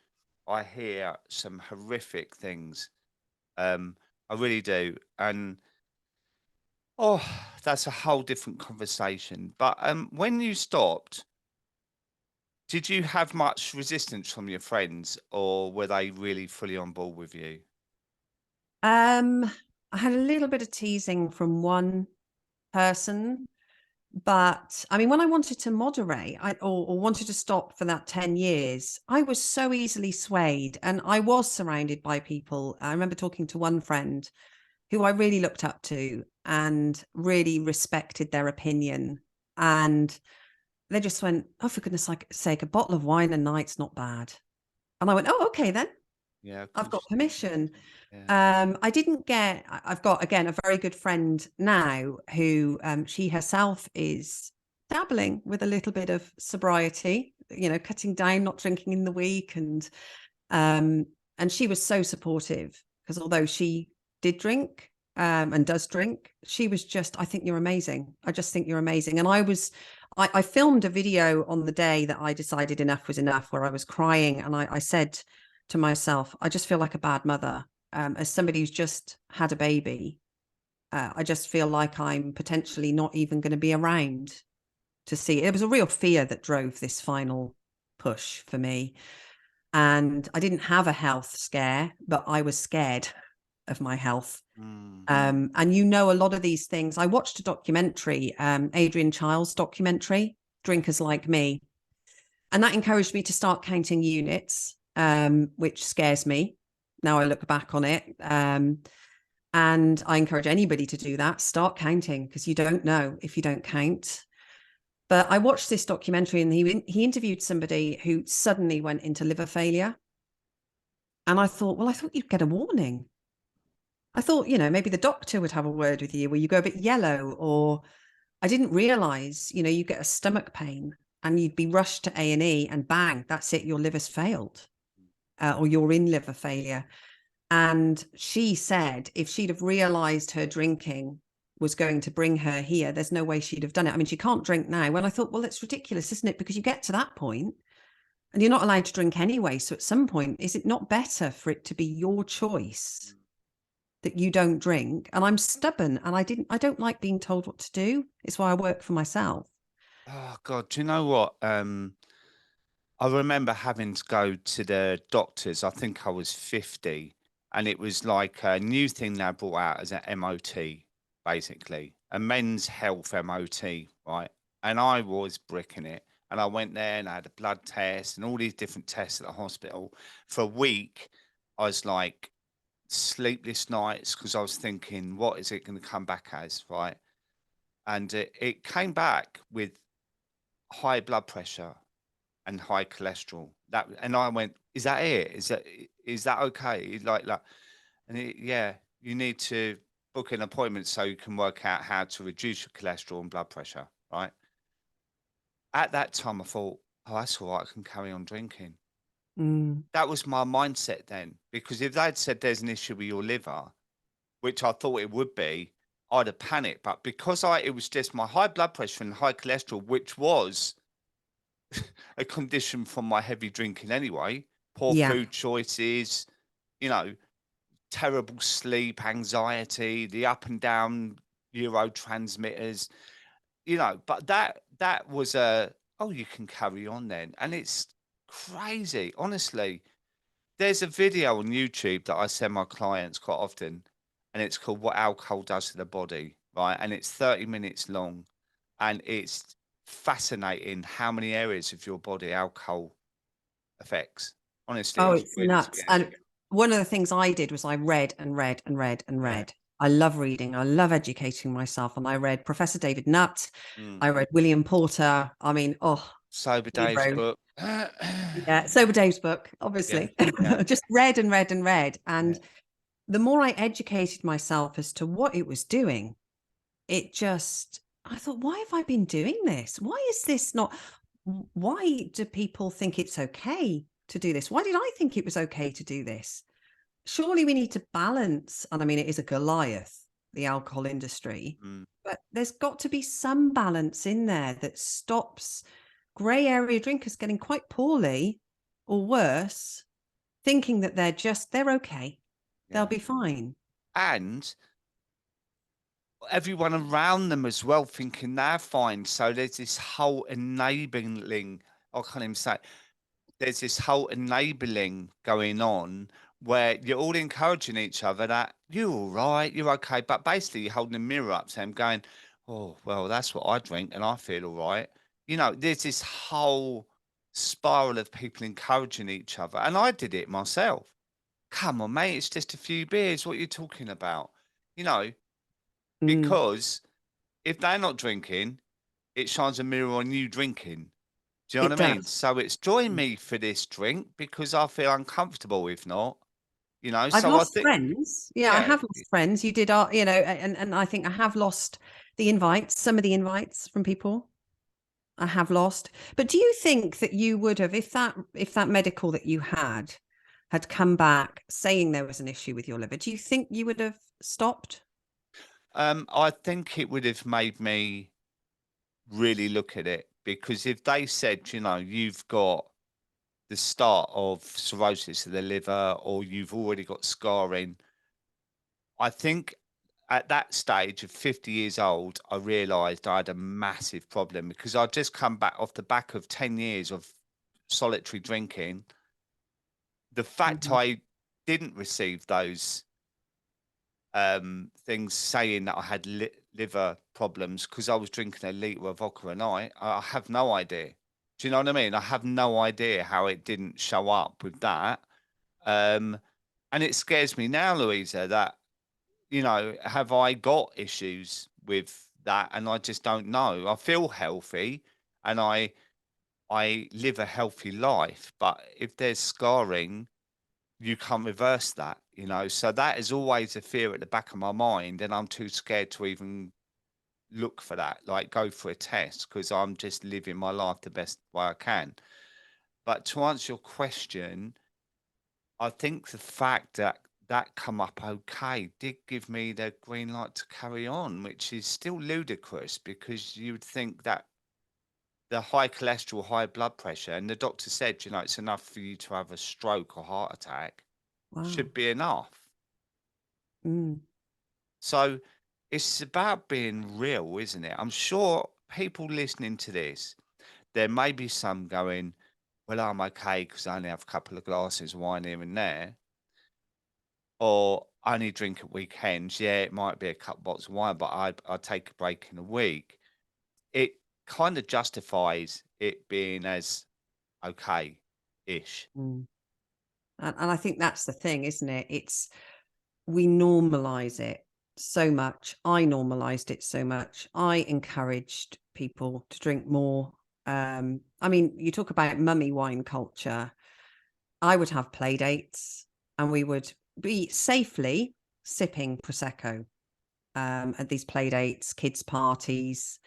I hear some horrific things. I really do. And oh, that's a whole different conversation. But when you stopped, did you have much resistance from your friends, or were they really fully on board with you? Um, I had a little bit of teasing from one person, but I mean, when I wanted to moderate, or wanted to stop for that 10 years, I was so easily swayed, and I was surrounded by people. I remember talking to one friend who I really looked up to and really respected their opinion. And they just went, "Oh, for goodness sake, a bottle of wine a night's not bad." And I went, "Oh, okay, then Yeah, of I've got course. permission." Yeah. I didn't get, I've got, again, a very good friend now who she herself is dabbling with a little bit of sobriety, cutting down, not drinking in the week. Um, and she was so supportive because although she did drink and does drink, she was just, "I think you're amazing. I just think you're amazing." And I filmed a video on the day that I decided enough was enough, where I was crying. And I said to myself, I just feel like a bad mother. As somebody who's just had a baby, I just feel like I'm potentially not even going to be around to see it. It was a real fear that drove this final push for me. And I didn't have a health scare, but I was scared of my health. Mm. And a lot of these things. I watched a documentary, Adrian Child's documentary, Drinkers Like Me, and that encouraged me to start counting units, which scares me. Now I look back on it. And I encourage anybody to do that. Start counting, because you don't know if you don't count. But I watched this documentary, and he interviewed somebody who suddenly went into liver failure. And I thought, well, I thought you'd get a warning. I thought, maybe the doctor would have a word with you where you go a bit yellow, or I didn't realize, you get a stomach pain and you'd be rushed to A&E, and bang, that's it. Your liver's failed, or you're in liver failure. And she said if she'd have realized her drinking was going to bring her here, there's no way she'd have done it. I mean, she can't drink now. When I thought, well, it's ridiculous, isn't it? Because you get to that point and you're not allowed to drink anyway. So at some point, is it not better for it to be your choice that you don't drink? And I'm stubborn, and I don't like being told what to do. It's why I work for myself. Oh God, do you know what? I remember having to go to the doctors. I think I was 50, and it was like a new thing they brought out as an MOT, basically, a men's health MOT, right? And I was bricking it. And I went there and I had a blood test and all these different tests at the hospital. For a week, I was like sleepless nights because I was thinking, what is it going to come back as, right? And it came back with high blood pressure and high cholesterol. That, and I went, is that it? Is that okay? Like, and yeah, you need to book an appointment so you can work out how to reduce your cholesterol and blood pressure, right? At that time, I thought, oh, that's all right. I can carry on drinking. Mm, That was my mindset then, because if they'd said there's an issue with your liver, which I thought it would be, I'd have panicked. But because it was just my high blood pressure and high cholesterol, which was a condition from my heavy drinking anyway, poor yeah. food choices, you know, terrible sleep, anxiety, the up and down neurotransmitters, but that was oh, you can carry on then. And it's Crazy. Honestly, there's a video on YouTube that I send my clients quite often, and it's called What Alcohol Does to the Body, right? And it's 30 minutes long, and it's fascinating how many areas of your body alcohol affects. Honestly, Oh, it's it's really nuts. scary. And one of the things I did was I read and read and read and Yeah. read. I love reading. I love educating myself. And I read Professor David Nutt. Mm. I read William Porter. I mean, oh, Sober Dave's hero. book. Yeah, Sober Dave's book, Yeah, obviously. yeah, Just read and read and read. yeah. And the more I educated myself as to what it was doing, it just, I thought, why have I been doing this? Why is this not, why do people think it's okay to do this? Why did I think it was okay to do this? Surely we need to balance. And I mean, it is a Goliath, the alcohol industry, Mm, but there's got to be some balance in there that stops grey area drinkers getting quite poorly or worse, thinking that they're okay. They'll yeah. be fine. And everyone around them as well thinking they're fine. So there's this whole enabling, I can't even say, there's this whole enabling going on where you're all encouraging each other that you're all right, you're okay. But basically, you're holding a mirror up to them going, oh, well, that's what I drink and I feel all right. You know, there's this whole spiral of people encouraging each other. And I did it myself. Come on, mate, it's just a few beers. What are you talking about? You know, Mm, because if they're not drinking, it shines a mirror on you drinking. Do you know it what I mean? does. So it's join Mm. me for this drink because I feel uncomfortable if not, you know. I've So I lost think, friends. Yeah, I yeah, have lost friends. You did, and I think I have lost the invites, some of the invites from people. I have lost. But do you think that you would have, if that medical that you had come back saying there was an issue with your liver, do you think you would have stopped? I think it would have made me really look at it because if they said, you know, you've got the start of cirrhosis of the liver or you've already got scarring, I think at that stage of 50 years old, I realized I had a massive problem because I'd just come back off the back of 10 years of solitary drinking. The fact Mhm. I didn't receive those things saying that I had liver problems because I was drinking a litre of vodka a night, I have no idea. Do you know what I mean? I have no idea how it didn't show up with that. Um, and it scares me now, Louisa, that you know, have I got issues with that? And I just don't know. I feel healthy and I live a healthy life, but if there's scarring, you can't reverse that, you know. So that is always a fear at the back of my mind, and I'm too scared to even look for that, like go for a test, because I'm just living my life the best way I can. But to answer your question, I think the fact that that come up okay did give me the green light to carry on, which is still ludicrous because you would think that the high cholesterol, high blood pressure, and the doctor said, you know, it's enough for you to have a stroke or heart attack, Wow. should be enough. Mm. So it's about being real, isn't it? I'm sure people listening to this, there may be some going, well, I'm okay because I only have a couple of glasses of wine here and there. Or I only drink at weekends. Yeah, it might be a couple bottles of wine, but I take a break in a week. It kind of justifies it being as okay ish. Mm. And I think that's the thing, isn't it? It's we normalize it so much. I normalized it so much. I encouraged people to drink more. I mean, you talk about mummy wine culture. I would have play dates and we would be safely sipping prosecco at these play dates, kids' parties.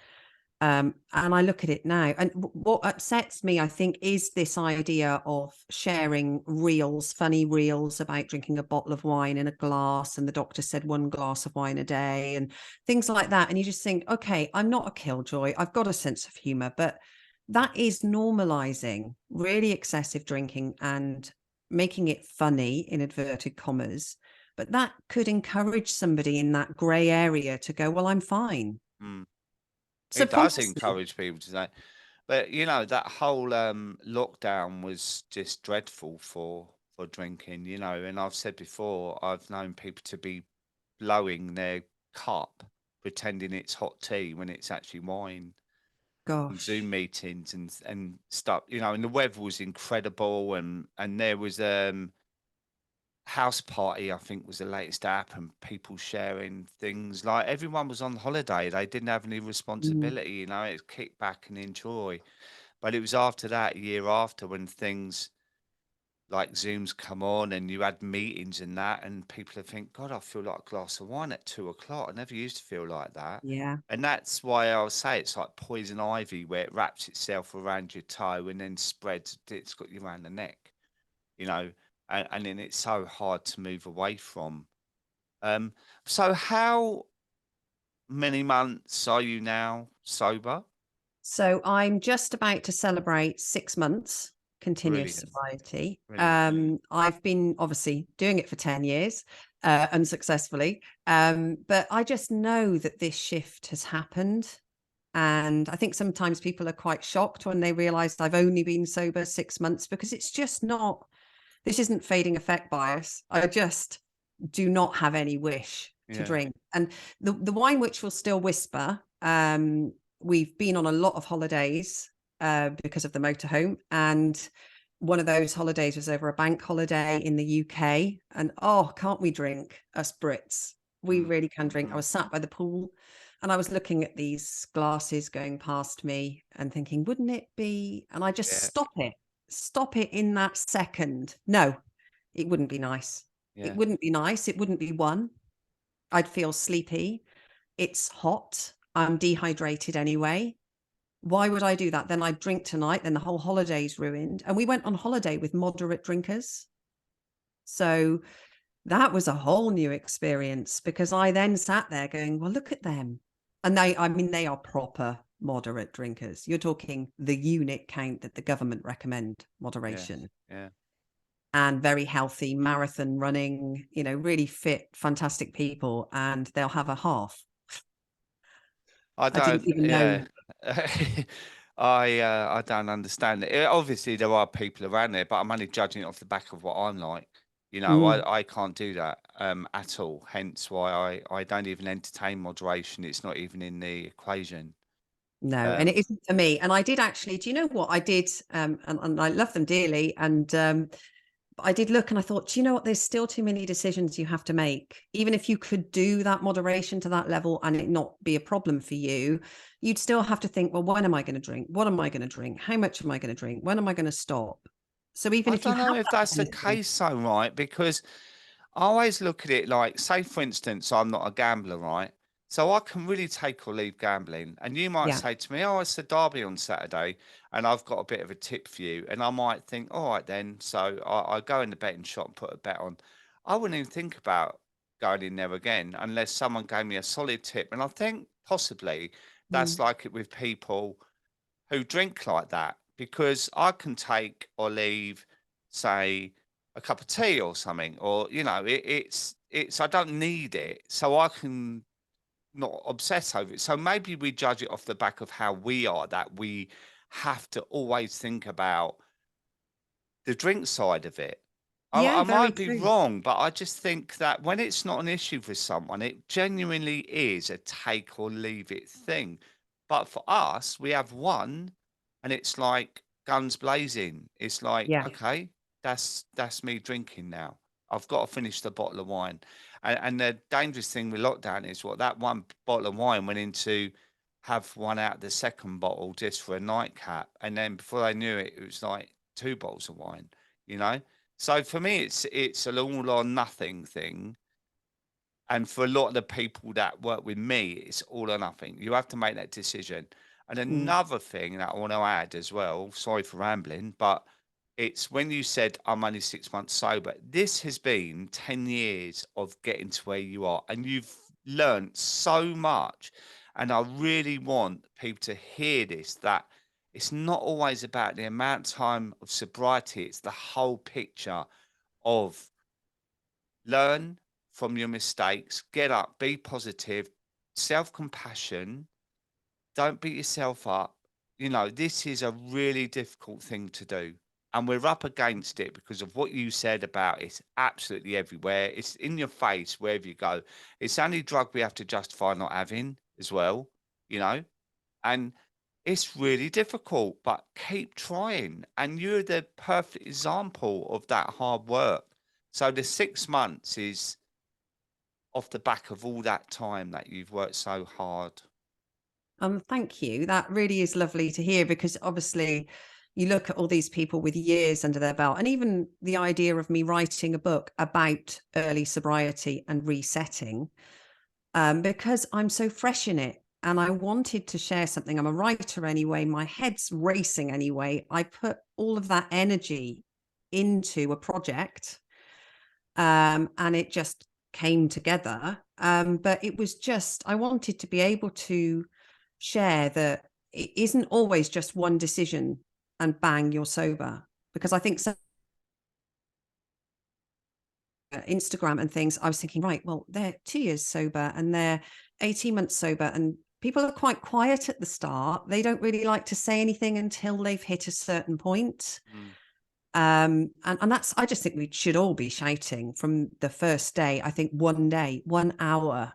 And I look at it now, and what upsets me, I think, is this idea of sharing reels, funny reels about drinking a bottle of wine in a glass, and the doctor said 1 glass of wine a day, and things like that. And you just think, okay, I'm not a killjoy. I've got a sense of humor, but that is normalizing really excessive drinking and making it funny in inverted commas. But that could encourage somebody in that grey area to go, well, I'm fine Mm. It does subconsciously. encourage people to say. But that whole lockdown was just dreadful for drinking, and I've said before, I've known people to be blowing their cup pretending it's hot tea when it's actually wine on Zoom Gosh. meetings and stuff, and the weather was incredible, and there was house party, I think, was the latest app, and people sharing things. Like, everyone was on holiday, they didn't have any Mm, responsibility, it's kick back and enjoy. But it was after that, a year after, when things like Zooms come on and you had meetings and that, and people would think, God, I feel like a glass of wine at 2 o'clock. I never used to feel like that. yeah. And that's why I'll say it's like poison ivy, where it wraps itself around your toe and then spreads, it's got you around the neck, you know, and then it's so hard to move away from. Um, so how many months are you now sober? So I'm just about to celebrate 6 months continuous Brilliant, sobriety. brilliant. I've been obviously doing it for 10 years, unsuccessfully. But I just know that this shift has happened. And I think sometimes people are quite shocked when they realize I've only been sober 6 months, because it's just not, this isn't fading effect bias. I just do not have any wish to Yeah, drink. And the wine which will still whisper, we've been on a lot of holidays because of the motorhome. And one of those holidays was over a bank holiday in the UK. And oh, can't we drink, us Brits? We mm, really can drink. I mhm, was sat by the pool and I was looking at these glasses going past me and thinking, wouldn't it be? And I just yeah, stop it in that second. No, it wouldn't be nice. It yeah. wouldn't be nice. It wouldn't be one. I'd feel sleepy. It's hot. I'm dehydrated anyway. Why would I do that? Then I'd drink tonight, then the whole holiday's ruined. And we went on holiday with moderate drinkers. So that was a whole new experience, because I then sat there going, well, look at them. And I mean, they are proper moderate drinkers. You're talking the unit count that the government recommend Yes, moderation, yeah. and very healthy, marathon running, really fit, fantastic people. And they'll have a half. I I didn't don't, even yeah. know. I don't understand it. Obviously, there are people around there, but I'm only judging it off the back of what I'm like. Mm, I can't do that at all. Hence why I don't even entertain moderation. It's not even in the equation. no, and it Um, isn't for me. And I did actually, do you know what I did? And I love them dearly. And I did look and I thought, do you know what? There's still too many decisions you have to make. Even if you could do that moderation to that level and it not be a problem for you, you'd still have to think, well, when am I going to drink? What am I going to drink? How much am I going to drink? When am I going to stop? So even I if you don't have know if that that's the ability, case, though, right? Because I always look at it like, say, for instance, I'm not a gambler, right? So I can really take or leave gambling. And you might yeah, say to me, oh, it's the derby on Saturday, and I've got a bit of a tip for you. And I might think, all right, then. So I go in the betting shop and put a bet on. I wouldn't even think about going in there again unless someone gave me a solid tip. And I think possibly that's mm, like it with people who drink like that, because I can take or leave, say, a cup of tea or something, or it's I don't need it, so I can not obsess over it. So maybe we judge it off the back of how we are, that we have to always think about the drink side of it. I yeah, very might be true. wrong, but I just think that when it's not an issue for someone, it genuinely is a take or leave it thing. But for us, we have one, and it's like guns blazing. It's like, Yeah. okay, that's me drinking now. I've got to finish the bottle of wine. And the dangerous thing with lockdown is what that one bottle of wine went into have one out of the second bottle just for a nightcap. And then before I knew it, it was like two bottles of wine, you know? So for me, it's an all or nothing thing. And for a lot of the people that work with me, it's all or nothing. You have to make that decision. And Mm, another thing that I want to add as well, sorry for rambling, but it's when you said I'm only 6 months sober, this has been 10 years of getting to where you are. And you've learned so much. And I really want people to hear this, that it's not always about the amount of time of sobriety, it's the whole picture of learn from your mistakes, get up, be positive, self compassion, don't beat yourself up. this is a really difficult thing to do. And we're up against it because of what you said about it's absolutely everywhere. It's in your face wherever you go. It's the only drug we have to justify not having as well, you know? And it's really difficult, but keep trying. And you're the perfect example of that hard work. So the 6 months is off the back of all that time that you've worked so hard. Thank you. That really is lovely to hear, because obviously you look at all these people with years under their belt, and even the idea of me writing a book about early sobriety and resetting, because I'm so fresh in it and I wanted to share something. I'm a writer anyway. My head's racing anyway. I put all of that energy into a project, and it just came together. But it was just, I wanted to be able to share that it isn't always just one decision and bang, you're sober. Because I think Instagram and things, I was thinking, right, well, they're 2 years sober and they're 18 months sober, and people are quite quiet at the start. They don't really like to say anything until they've hit a certain point. Mm. And that's, I just think we should all be shouting from the first day. I think one day, 1 hour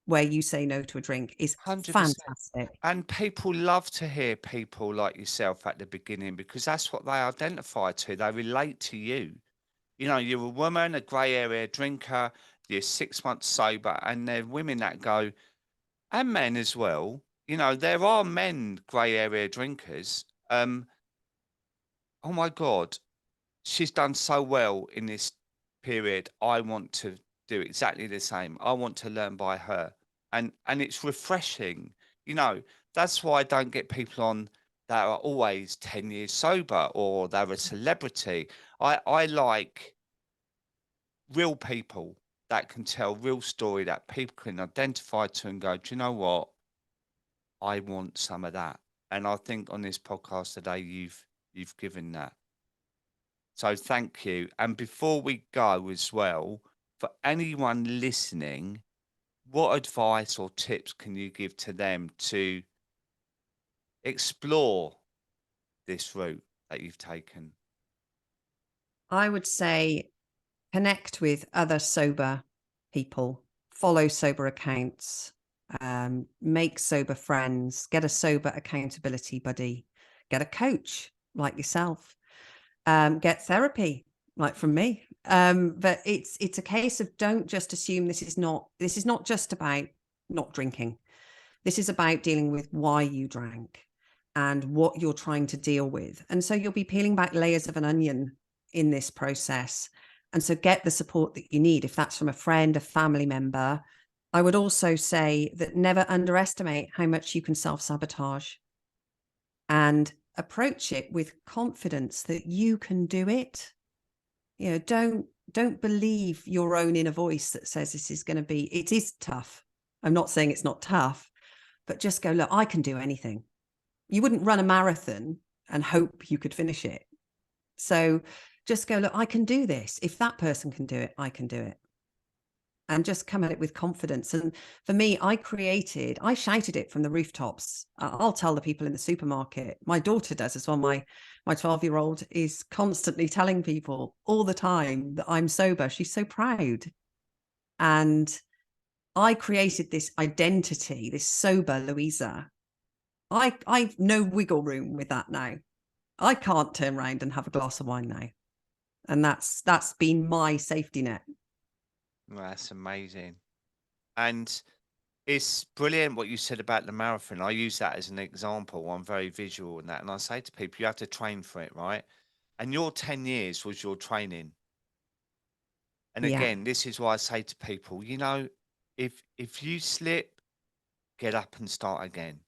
where you say no to a drink is 100%. fantastic. And people love to hear people like yourself at the beginning because that's what they identify to. They relate to you. You're a woman, a grey area drinker, you're 6 months sober, and there are women that go, and men as well. There are men grey area drinkers. Oh my God, she's done so well in this period. I want to do exactly the same. I want to learn by her. And it's refreshing. You know, that's why I don't get people on that are always 10 years sober or they're a celebrity. I like real people that can tell real story that people can identify to and go, do you know what? I want some of that. And I think on this podcast today, you've given that. So thank you. And before we go as well, for anyone listening, what advice or tips can you give to them to explore this route that you've taken? I would say connect with other sober people, follow sober accounts, make sober friends, get a sober accountability buddy, get a coach like yourself, get therapy like from me. But it's a case of, don't just assume this is not just about not drinking. This is about dealing with why you drank and what you're trying to deal with. And so you'll be peeling back layers of an onion in this process. And so get the support that you need. If that's from a friend, a family member, I would also say that never underestimate how much you can self-sabotage, and approach it with confidence that you can do it. Don't believe your own inner voice that says it is tough. I'm not saying it's not tough, but just go, look, I can do anything. You wouldn't run a marathon and hope you could finish it. So just go, look, I can do this. If that person can do it, I can do it. And just come at it with confidence. And for me, I shouted it from the rooftops. I'll tell the people in the supermarket. My daughter does as well. My 12-year-old is constantly telling people all the time that I'm sober. She's so proud. And I created this identity, this sober Louisa. I've no wiggle room with that now. I can't turn around and have a glass of wine now. And that's been my safety net. Well, that's amazing. And it's brilliant what you said about the marathon. I use that as an example. I'm very visual in that. And I say to people, you have to train for it, right? And your 10 years was your training. And Yeah. again, this is why I say to people, if you slip, get up and start again.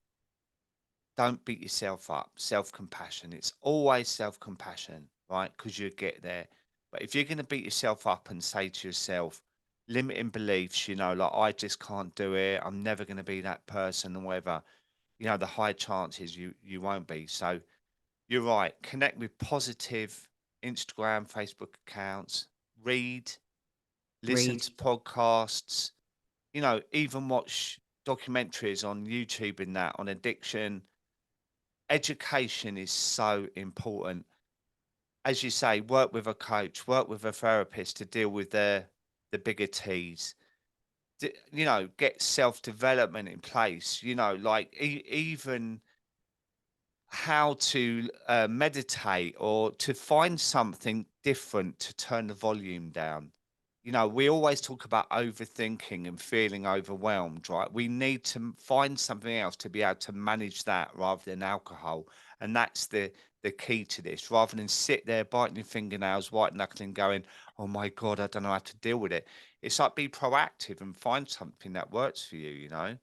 Don't beat yourself up. Self-compassion. It's always self-compassion, right? Because you get there. But if you're going to beat yourself up and say to yourself, limiting beliefs, like I just can't do it. I'm never going to be that person or whatever. The high chances you won't be. So you're right. Connect with positive Instagram, Facebook accounts. Read, listen Read. to podcasts. Even watch documentaries on YouTube and that on addiction. education is so important. As you say, work with a coach, work with a therapist to deal with the bigger T's. You know, get self development in place. You know, like even how to meditate or to find something different to turn the volume down. You know, we always talk about overthinking and feeling overwhelmed, right? We need to find something else to be able to manage that rather than alcohol. And that's the key to this, rather than sit there biting your fingernails, white knuckling, going, oh my God, I don't know how to deal with it. It's like be proactive and find something that works for you, you know?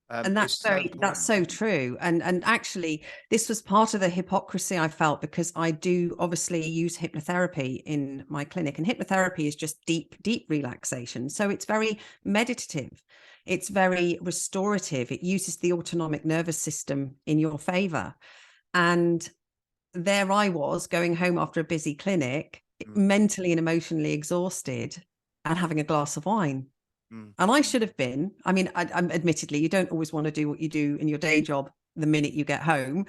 And It's so that's important. so true. And actually this was part of the hypocrisy I felt, because I do obviously use hypnotherapy in my clinic, and hypnotherapy is just deep relaxation. So it's very meditative. It's very restorative. It uses the autonomic nervous system in your favor. And there I was going home after a busy clinic, Mm, mentally and emotionally exhausted, and having a glass of wine. mm. And I should have been. I mean, I'm admittedly, you don't always want to do what you do in your day job the minute you get home,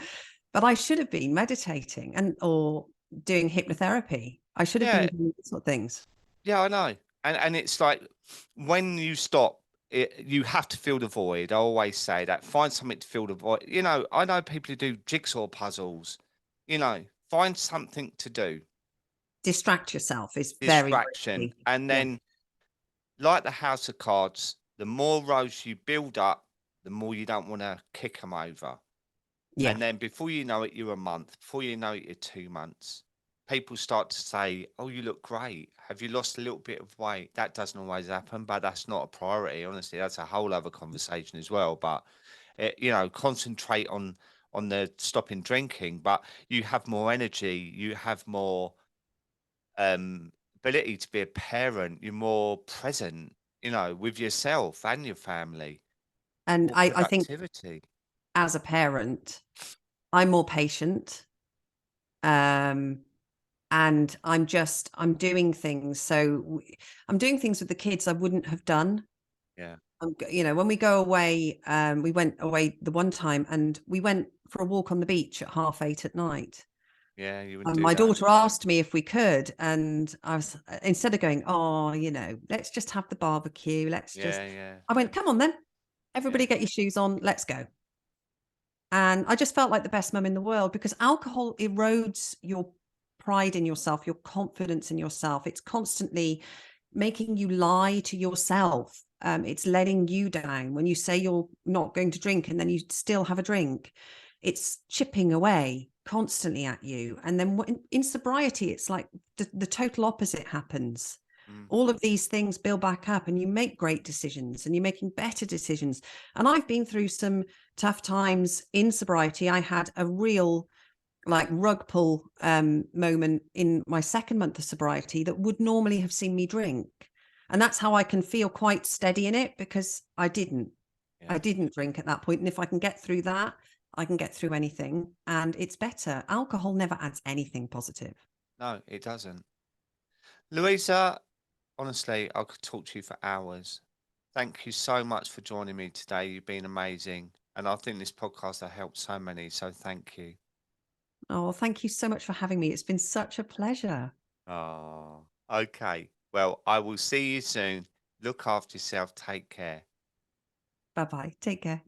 but I should have been meditating and or doing hypnotherapy. I should have been Yeah, doing these sort of things. yeah, I know. And it's like when you stop, you have to fill the void. I always say that. Find something to fill the void. You know, I know people who do jigsaw puzzles. You know, find something to do. Distract yourself is very, very Distraction. key. And Yeah. then, like the house of cards, the more rows you build up, the more you don't want to kick them over. Yeah. And then before you know it, you're a month. Before you know it, you're 2 months. People start to say, oh, you look great. Have you lost a little bit of weight? That doesn't always happen, but that's not a priority. Honestly, that's a whole other conversation as well. But you know, concentrate on the stopping drinking. But you have more energy. You have more ability to be a parent. You're more present. You know, with yourself and your family. And More I think productivity. as a parent, I'm more patient. Um, and I'm doing things. So I'm doing things with the kids I wouldn't have done. Yeah, You know, when we go away, we went away the one time and we went for a walk on the beach at 8:30 at night. yeah. You wouldn't And do my that. daughter asked me if we could, and I was, instead of going, oh, you know, let's just have the barbecue. Yeah, yeah, I went, come on then, yeah. everybody get your shoes on, let's go. And I just felt like the best mum in the world, because alcohol erodes your pride in yourself, your confidence in yourself. It's constantly making you lie to yourself. It's letting you down when you say you're not going to drink and then you still have a drink. It's chipping away constantly at you. And then in sobriety, it's like the total opposite happens. Mm. All of these things build back up and you make great decisions and you're making better decisions. And I've been through some tough times in sobriety. I had a real like rug pull moment in my second month of sobriety that would normally have seen me drink. And that's how I can feel quite steady in it, because I Yeah. didn't drink at that point. And if I can get through that, I can get through anything, and it's better. Alcohol never adds anything positive. No, it doesn't. Louisa, honestly, I could talk to you for hours. Thank you so much for joining me today. You've been amazing. And I think this podcast has helped so many. So thank you. Oh, thank you so much for having me. It's been such a pleasure. Oh, okay. Well, I will see you soon. Look after yourself. Take care. Bye bye. Take care.